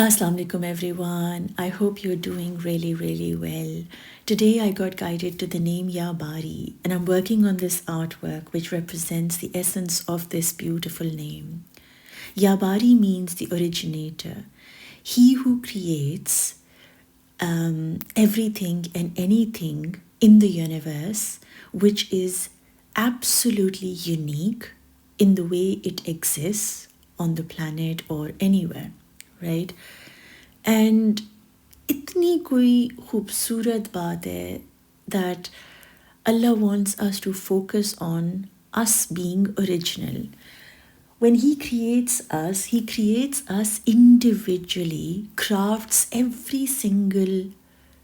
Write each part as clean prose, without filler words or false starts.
Assalamu alaikum everyone. I hope you're doing really well. Today I got guided to the name Ya Bari and I'm working on this artwork which represents the essence of this beautiful name. Ya Bari means the originator, he who creates everything and anything in the universe which is absolutely unique in the way it exists on the planet or anywhere, right? And इतनी कोई खूबसूरत बात है that Allah wants us to focus on us being original. When He creates us individually, crafts every single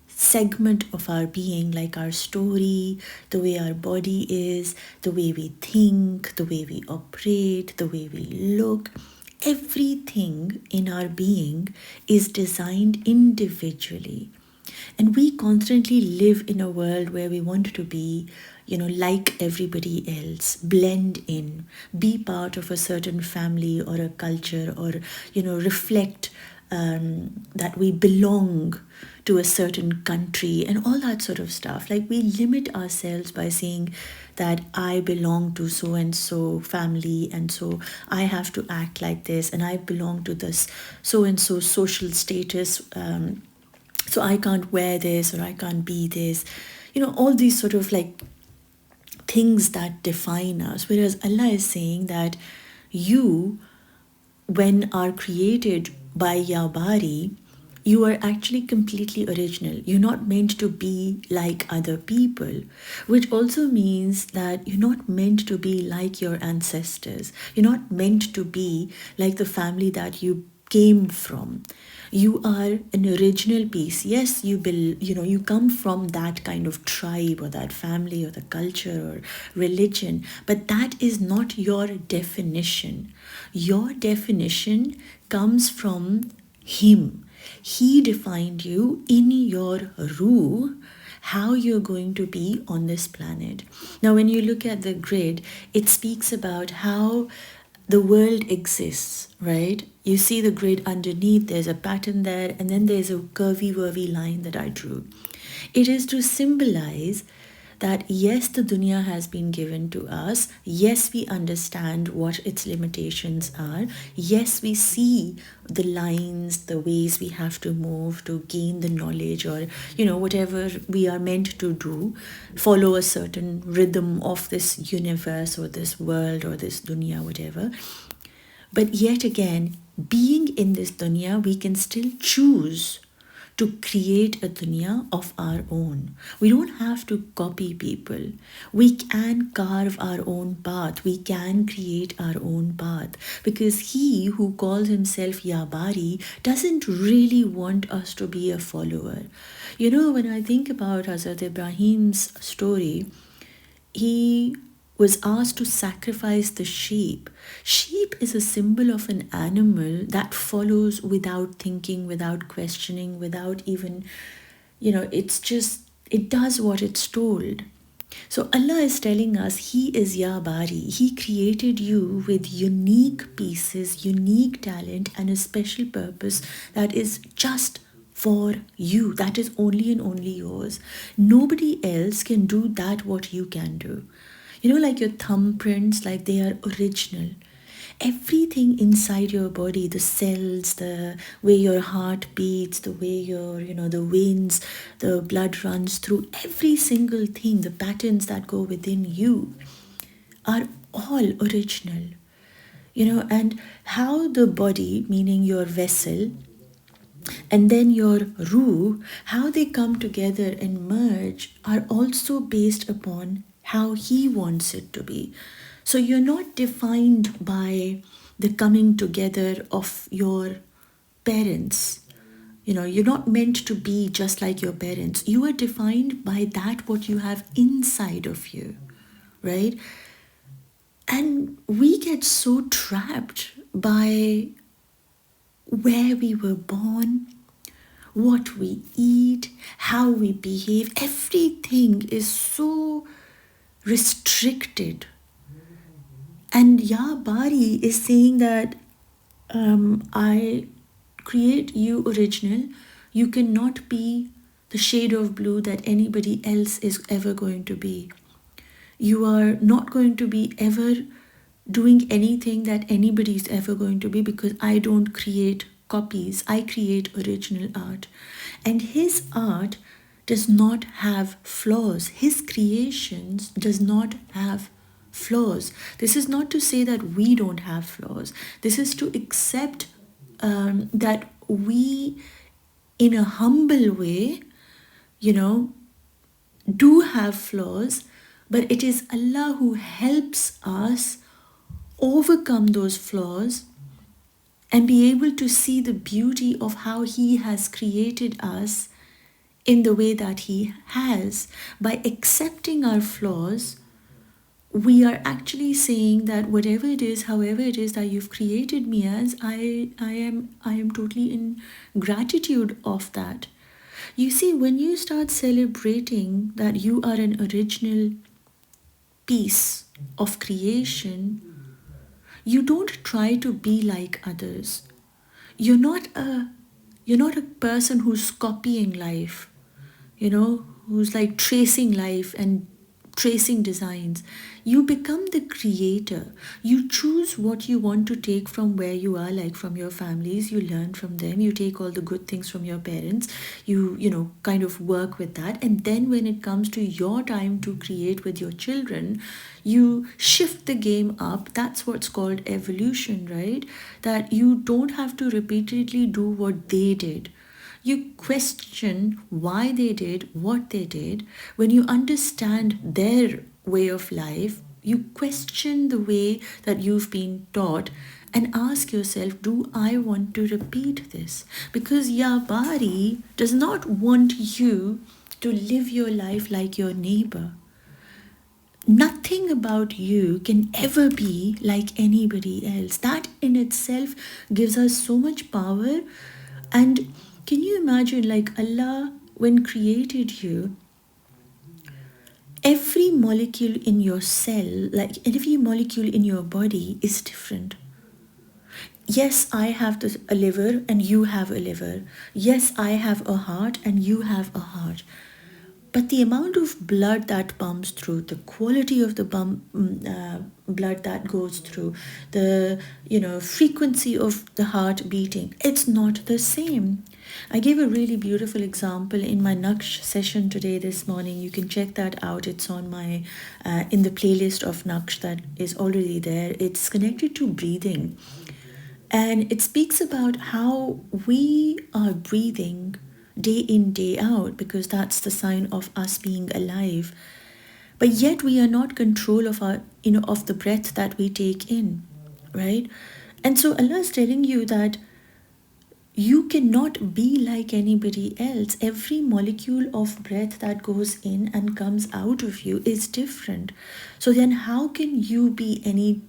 segment of our being, like our story, the way our body is, the way we think, the way we operate, the way we look. Everything in our being is designed individually. And we constantly live in a world where we want to be, like everybody else, blend in, be part of a certain family or a culture, or, reflect that we belong to a certain country and all that sort of stuff. Like we limit ourselves by saying that I belong to so and so family, and so I have to act like this, and I belong to this so and so social status. So I can't wear this or I can't be this. All these sort of like things that define us. Whereas Allah is saying that you, when are created by Ya Bari, you are actually completely original. You're not meant to be like other people, which also means that you're not meant to be like your ancestors. You're not meant to be like the family that you came from. You are an original piece. Yes, you come from that kind of tribe or that family or the culture or religion, but that is not your definition. Your definition comes from Him. He defined you in your ruh, how you're going to be on this planet. Now, when you look at the grid, it speaks about how the world exists, right? You see the grid underneath, there's a pattern there, and then there's a curvy line that I drew. It is to symbolize that yes, the dunya has been given to us. Yes, we understand what its limitations are. Yes, we see the lines, the ways we have to move to gain the knowledge, or whatever we are meant to do, follow a certain rhythm of this universe or this world or this dunya, whatever. But yet again, being in this dunya, we can still choose to create a dunya of our own. We don't have to copy people. We can carve our own path. We can create our own path. Because He who calls Himself Ya Bari doesn't really want us to be a follower. When I think about Hazrat Ibrahim's story, he was asked to sacrifice the sheep. Sheep is a symbol of an animal that follows without thinking, without questioning, without even, it does what it's told. So Allah is telling us He is Ya Bari. He created you with unique pieces, unique talent, and a special purpose that is just for you. That is only and only yours. Nobody else can do that what you can do. Like your thumbprints, like they are original. Everything inside your body, the cells, the way your heart beats, the way your, the veins, the blood runs through, every single thing, the patterns that go within you are all original. And how the body, meaning your vessel, and then your ruh, how they come together and merge are also based upon how He wants it to be. So you're not defined by the coming together of your parents. You're not meant to be just like your parents. You are defined by that what you have inside of you, right? And we get so trapped by where we were born, what we eat, how we behave. Everything is so restricted. And Ya Bari is saying that I create you original. You cannot be the shade of blue that anybody else is ever going to be. You are not going to be ever doing anything that anybody is ever going to be, because I don't create copies. I create original art. And his art does not have flaws. His creations does not have flaws. This is not to say that we don't have flaws. This is to accept that we, in a humble way, do have flaws, but it is Allah who helps us overcome those flaws and be able to see the beauty of how He has created us in the way that He has. By accepting our flaws, we are actually saying that whatever it is, however it is that you've created me as, I am totally in gratitude of that. You see, when you start celebrating that you are an original piece of creation, you don't try to be like others. You're not a person who's copying life, who's like tracing life and tracing designs. You become the creator. You choose what you want to take from where you are, like from your families. You learn from them. You take all the good things from your parents. You kind of work with that. And then when it comes to your time to create with your children, you shift the game up. That's what's called evolution, right? That you don't have to repeatedly do what they did. You question why they did what they did. When you understand their way of life, you question the way that you've been taught and ask yourself, do I want to repeat this? Because your body does not want you to live your life like your neighbor. Nothing about you can ever be like anybody else. That in itself gives us so much power. And can you imagine, like Allah, when created you, every molecule in your cell, like every molecule in your body is different. Yes, I have a liver and you have a liver. Yes, I have a heart and you have a heart. But the amount of blood that pumps through, the quality of the blood that goes through, the frequency of the heart beating, it's not the same. I gave a really beautiful example in my Naqsh session today, this morning. You can check that out. It's on my in the playlist of Naqsh that is already there. It's connected to breathing, and it speaks about how we are breathing day in, day out, because that's the sign of us being alive. But yet we are not control of our of the breath that we take in, right? And so Allah is telling you that you cannot be like anybody else. Every molecule of breath that goes in and comes out of you is different. So then how can you be any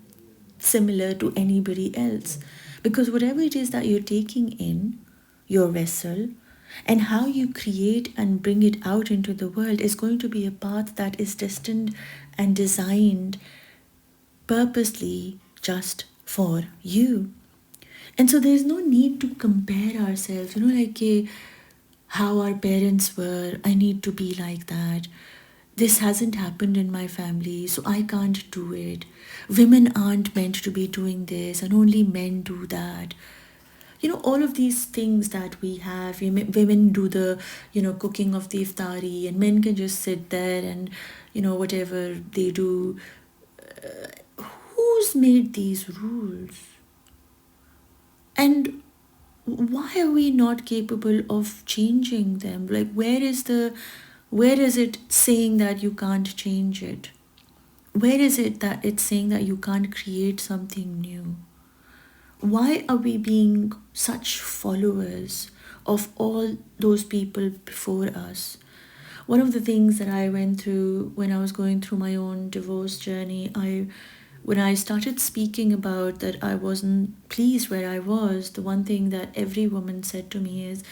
similar to anybody else? Because whatever it is that you're taking in your vessel, and how you create and bring it out into the world, is going to be a path that is destined and designed purposely just for you. And so there's no need to compare ourselves, how our parents were, I need to be like that. This hasn't happened in my family, so I can't do it. Women aren't meant to be doing this, and only men do that. All of these things that we have, women do the, cooking of the iftari, and men can just sit there and, whatever they do. Who's made these rules? And why are we not capable of changing them? Like, where is it saying that you can't change it? Where is it that it's saying that you can't create something new? Why are we being such followers of all those people before us? One of the things that I went through when I was going through my own divorce journey, when I started speaking about that I wasn't pleased where I was, the one thing that every woman said to me is,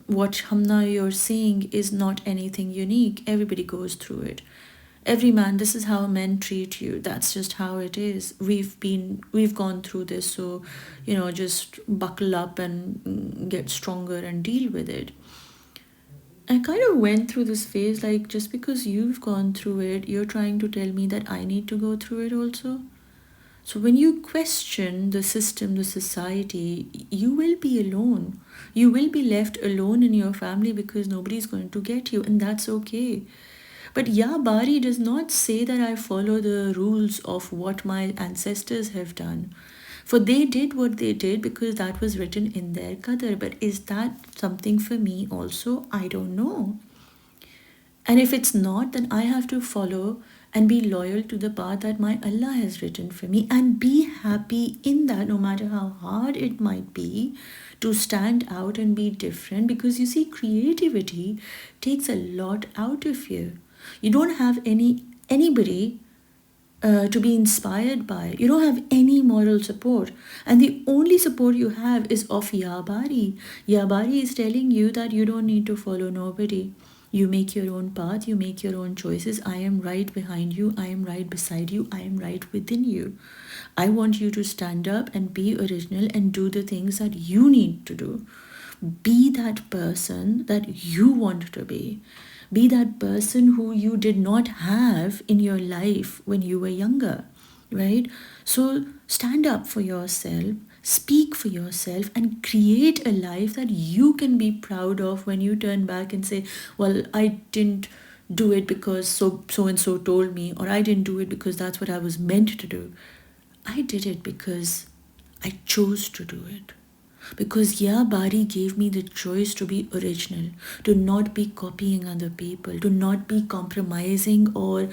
what HUMNA you're saying is not anything unique. Everybody goes through it. Every man, this is how men treat you. That's just how it is. We've gone through this, so just buckle up and get stronger and deal with it. I kind of went through this phase like, just because you've gone through it, you're trying to tell me that I need to go through it also. So when you question the system, the society, you will be alone. You will be left alone in your family because nobody's going to get you, and that's okay. But Ya Bari does not say that I follow the rules of what my ancestors have done. For they did what they did because that was written in their qadar. But is that something for me also? I don't know. And if it's not, then I have to follow and be loyal to the path that my Allah has written for me and be happy in that, no matter how hard it might be to stand out and be different. Because you see, creativity takes a lot out of you. You don't have anybody to be inspired by. You don't have any moral support. And the only support you have is of Ya Bari. Ya Bari is telling you that you don't need to follow nobody. You make your own path, you make your own choices. I am right behind you, I am right beside you, I am right within you. I want you to stand up and be original and do the things that you need to do. Be that person that you want to be. Be that person who you did not have in your life when you were younger, right? So stand up for yourself, speak for yourself, and create a life that you can be proud of when you turn back and say, well, I didn't do it because so and so told me, or I didn't do it because that's what I was meant to do. I did it because I chose to do it. Because Ya Bari gave me the choice to be original, to not be copying other people, to not be compromising or,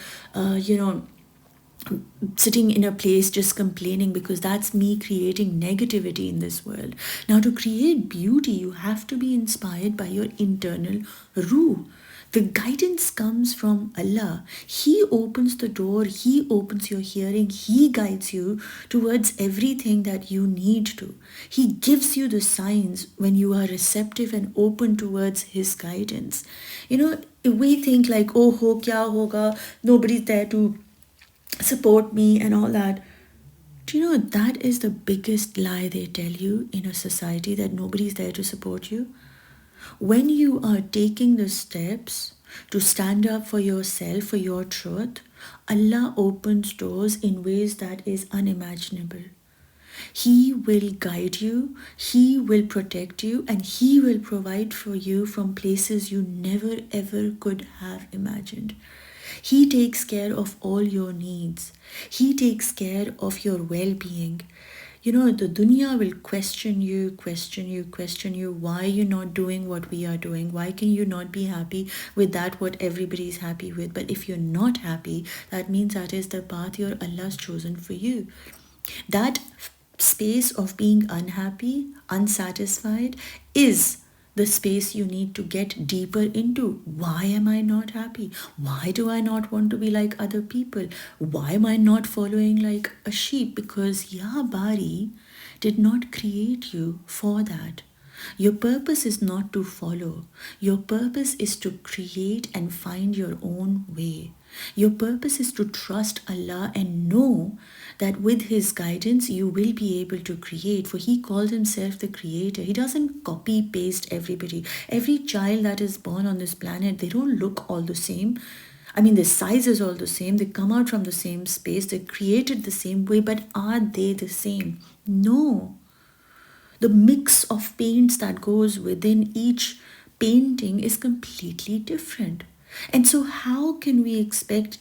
sitting in a place just complaining, because that's me creating negativity in this world. Now, to create beauty, you have to be inspired by your internal ruh. The guidance comes from Allah. He opens the door, He opens your hearing, He guides you towards everything that you need to. He gives you the signs when you are receptive and open towards His guidance. If we think like, oh, kya hoga, nobody's there to support me and all that. Do you know that is the biggest lie they tell you in a society, that nobody's there to support you? When you are taking the steps to stand up for yourself, for your truth, Allah opens doors in ways that is unimaginable. He will guide you, He will protect you, and He will provide for you from places you never ever could have imagined. He takes care of all your needs. He takes care of your well-being. The dunya will question you. Why are you not doing what we are doing? Why can you not be happy with that what everybody is happy with? But if you're not happy, that means that is the path your Allah's chosen for you. That space of being unhappy, unsatisfied, is the space you need to get deeper into. Why am I not happy? Why do I not want to be like other people? Why am I not following like a sheep? Because Ya Bari did not create you for that. Your purpose is not to follow. Your purpose is to create and find your own way. Your purpose is to trust Allah and know that with His guidance you will be able to create, for He calls Himself the creator. He doesn't copy paste everybody. Every child that is born on this planet, they don't look all the same. I mean, the size is all the same. They come out from the same space. They're created the same way, but are they the same? No. The mix of paints that goes within each painting is completely different. And so how can we expect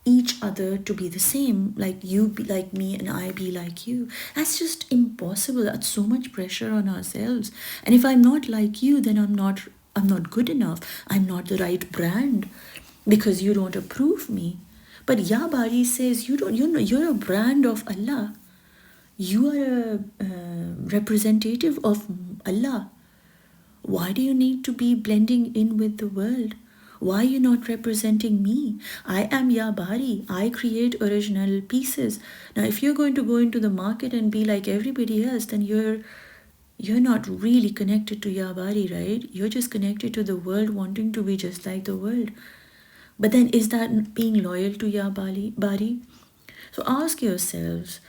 each other to be the same, like you be like me and I be like you? That's just impossible. That's so much pressure on ourselves. And if I'm not like you, then I'm not good enough. I'm not the right brand because you don't approve me. But Ya Bari says you're a brand of Allah. You are a representative of Allah. Why do you need to be blending in with the world? Why are you not representing me? I am Ya Bari. I create original pieces. Now, if you're going to go into the market and be like everybody else, then you're not really connected to Ya Bari, right? You're just connected to the world, wanting to be just like the world. But then is that being loyal to your body? So ask yourselves,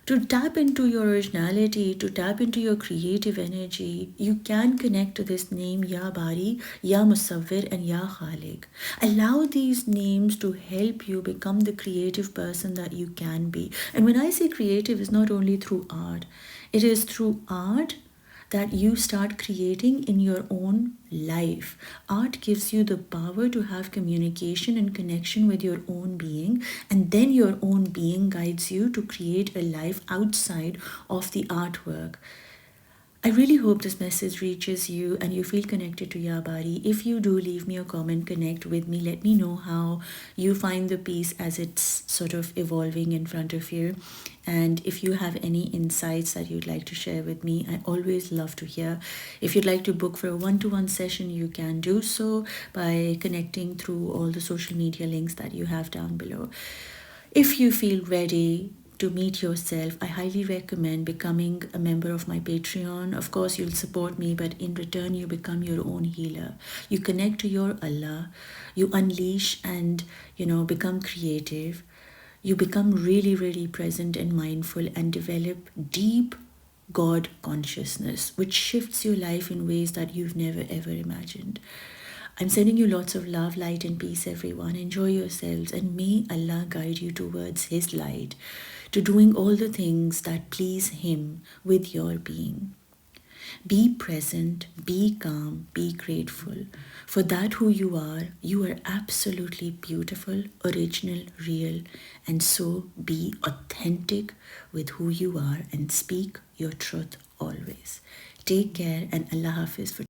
to tap into your originality, to tap into your creative energy, you can connect to this name, Ya Bari, Ya Musawwir, and Ya Khalik. Allow these names to help you become the creative person that you can be. And when I say creative, it's not only through art, it is through art that you start creating in your own life. Art gives you the power to have communication and connection with your own being, and then your own being guides you to create a life outside of the artwork. I really hope this message reaches you and you feel connected to Yabari. If you do, leave me a comment, connect with me, let me know how you find the piece as it's sort of evolving in front of you. And if you have any insights that you'd like to share with me, I always love to hear. If you'd like to book for a one-to-one session, you can do so by connecting through all the social media links that you have down below. If you feel ready to meet yourself, I highly recommend becoming a member of my Patreon. Of course, you'll support me, but in return, you become your own healer. You connect to your Allah, you unleash and, become creative. You become really, really present and mindful and develop deep God consciousness, which shifts your life in ways that you've never ever imagined. I'm sending you lots of love, light, and peace, everyone. Enjoy yourselves, and may Allah guide you towards His light, to doing all the things that please Him with your being. Be present, be calm, be grateful. For that who you are absolutely beautiful, original, real, and so be authentic with who you are and speak your truth always. Take care, and Allah Hafiz for